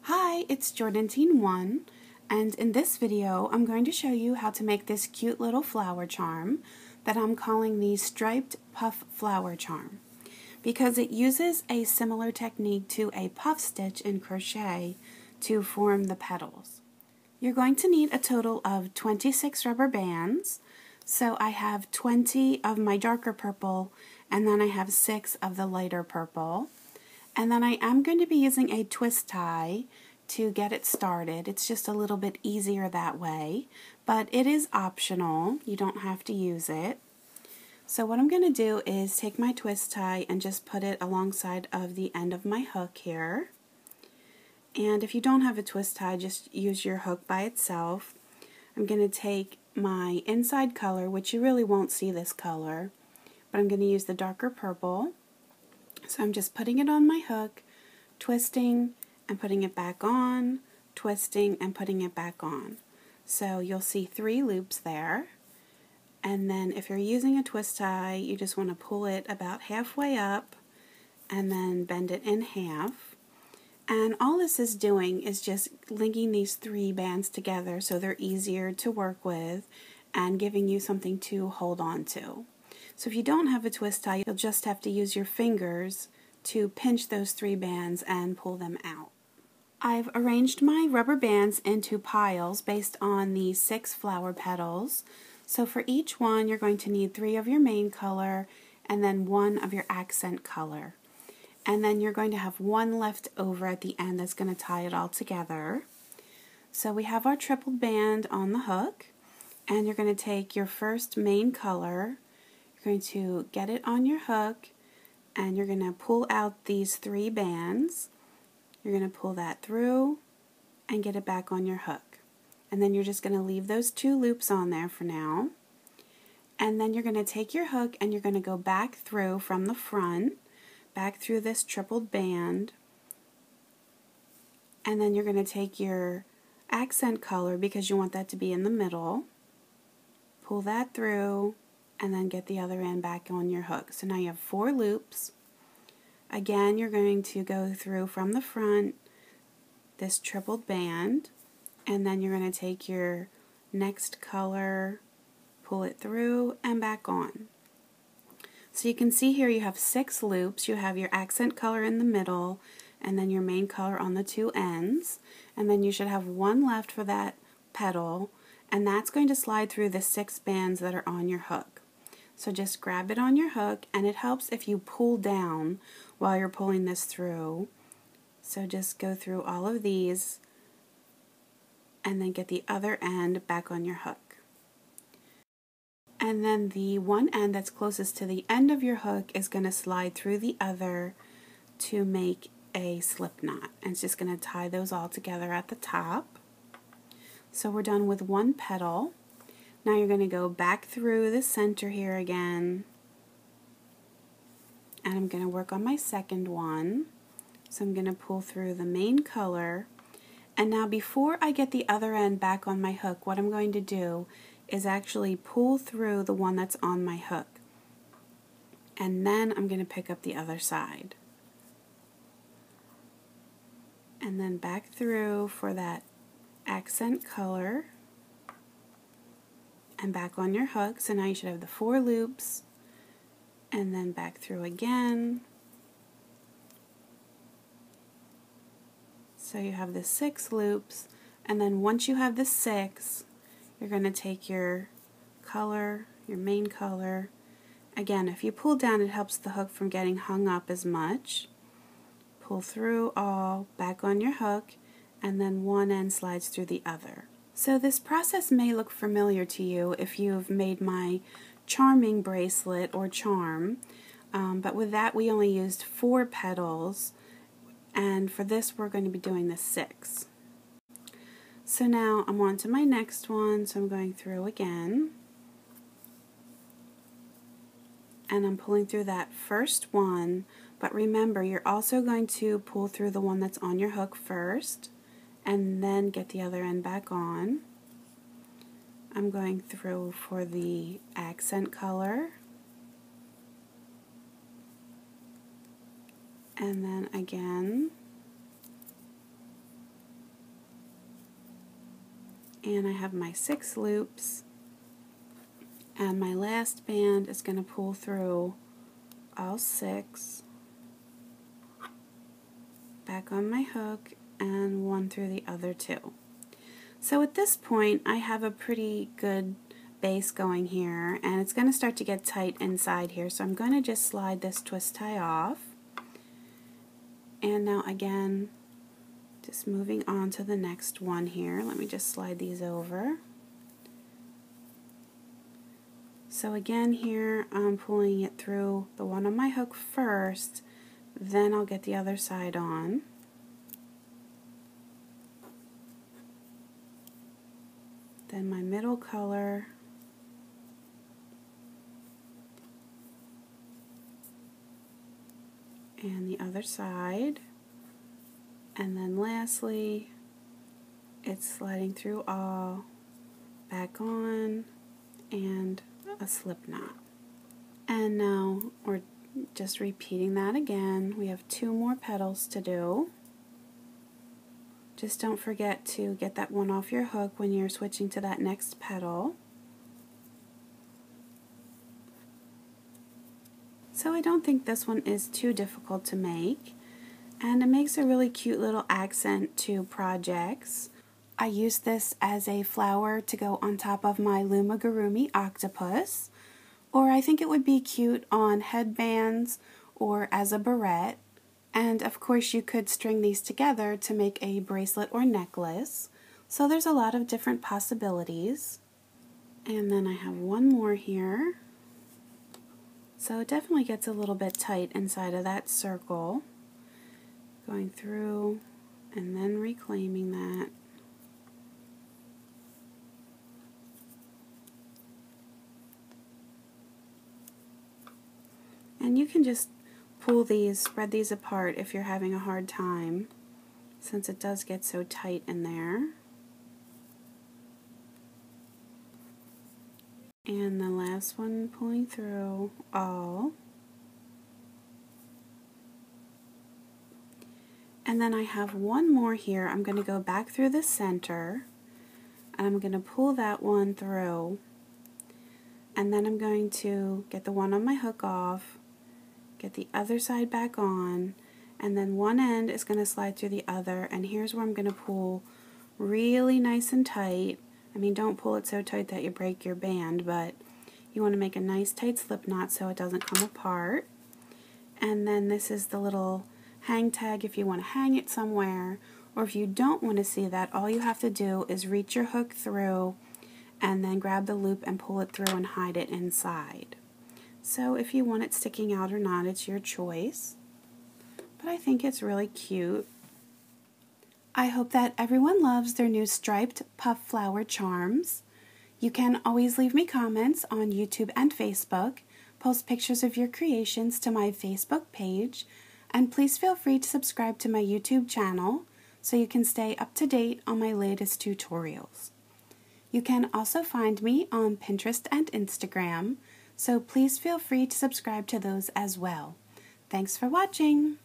Hi, it's Jordan1, and in this video I'm going to show you how to make this cute little flower charm that I'm calling the striped puff flower charm because it uses a similar technique to a puff stitch in crochet to form the petals. You're going to need a total of 26 rubber bands, so I have 20 of my darker purple and then I have 6 of the lighter purple. And then I am going to be using a twist tie to get it started. It's just a little bit easier that way, but it is optional. You don't have to use it. So what I'm going to do is take my twist tie and just put it alongside of the end of my hook here. And if you don't have a twist tie, just use your hook by itself. I'm going to take my inside color, which you really won't see this color, but I'm going to use the darker purple. So I'm just putting it on my hook, twisting and putting it back on, twisting and putting it back on. So you'll see 3 loops there. And then if you're using a twist tie, you just want to pull it about halfway up and then bend it in half. And all this is doing is just linking these 3 bands together so they're easier to work with and giving you something to hold on to. So if you don't have a twist tie, you'll just have to use your fingers to pinch those 3 bands and pull them out. I've arranged my rubber bands into piles based on the 6 flower petals. So for each one, you're going to need 3 of your main color and then 1 of your accent color. And then you're going to have 1 left over at the end that's going to tie it all together. So we have our triple band on the hook, and you're going to take your first main color. You're going to get it on your hook and you're going to pull out these 3 bands. You're going to pull that through and get it back on your hook. And then you're just going to leave those 2 loops on there for now. And then you're going to take your hook and you're going to go back through from the front, back through this tripled band. And then you're going to take your accent color because you want that to be in the middle. Pull that through and then get the other end back on your hook. So now you have 4 loops. Again, you're going to go through from the front this tripled band, and then you're going to take your next color, pull it through and back on. So you can see here you have 6 loops. You have your accent color in the middle and then your main color on the 2 ends, and then you should have 1 left for that petal, and that's going to slide through the 6 bands that are on your hook. So just grab it on your hook, and it helps if you pull down while you're pulling this through. So just go through all of these and then get the other end back on your hook. And then the one end that's closest to the end of your hook is going to slide through the other to make a slip knot. And it's just going to tie those all together at the top. So we're done with 1 petal. Now you're going to go back through the center here again, and I'm going to work on my second one. So I'm going to pull through the main color, and now before I get the other end back on my hook, what I'm going to do is actually pull through the one that's on my hook, and then I'm going to pick up the other side. And then back through for that accent color, and back on your hook. So now you should have the 4 loops, and then back through again. So you have the 6 loops, and then once you have the 6, you're going to take your color, your main color. Again, if you pull down, it helps the hook from getting hung up as much. Pull through all, back on your hook, and then one end slides through the other. So this process may look familiar to you if you've made my charming bracelet or charm, but with that we only used 4 petals, and for this we're going to be doing the 6. So now I'm on to my next one, so I'm going through again, and I'm pulling through that first one, but remember you're also going to pull through the one that's on your hook first, and then get the other end back on. I'm going through for the accent color, and then again, And I have my 6 loops, and my last band is going to pull through all 6, back on my hook, and 1 through the other 2. So at this point I have a pretty good base going here, and it's going to start to get tight inside here, so I'm going to just slide this twist tie off. And now again, just moving on to the next one here. Let me just slide these over. So again here, I'm pulling it through the one on my hook first, then I'll get the other side on. Then my middle color, and the other side. And then lastly, it's sliding through all, back on, and a slip knot. And now we're just repeating that again. We have 2 more petals to do. Just don't forget to get that one off your hook when you're switching to that next petal. So I don't think this one is too difficult to make, and it makes a really cute little accent to projects. I use this as a flower to go on top of my Loom octopus, or I think it would be cute on headbands or as a barrette. And of course you could string these together to make a bracelet or necklace. So there's a lot of different possibilities. And then I have one more here. So it definitely gets a little bit tight inside of that circle. Going through and then reclaiming that. And you can just pull these, spread these apart if you're having a hard time, since it does get so tight in there. And the last one pulling through all. And then I have one more here. I'm going to go back through the center, and I'm going to pull that one through, and then I'm going to get the one on my hook off, get the other side back on, and then one end is going to slide through the other, and here's where I'm going to pull really nice and tight. I mean, don't pull it so tight that you break your band, but you want to make a nice tight slip knot so it doesn't come apart. And then this is the little hang tag if you want to hang it somewhere, or if you don't want to see that, all you have to do is reach your hook through and then grab the loop and pull it through and hide it inside. So if you want it sticking out or not, it's your choice. But I think it's really cute. I hope that everyone loves their new striped puff flower charms. You can always leave me comments on YouTube and Facebook, post pictures of your creations to my Facebook page, and please feel free to subscribe to my YouTube channel so you can stay up to date on my latest tutorials. You can also find me on Pinterest and Instagram, so please feel free to subscribe to those as well. Thanks for watching!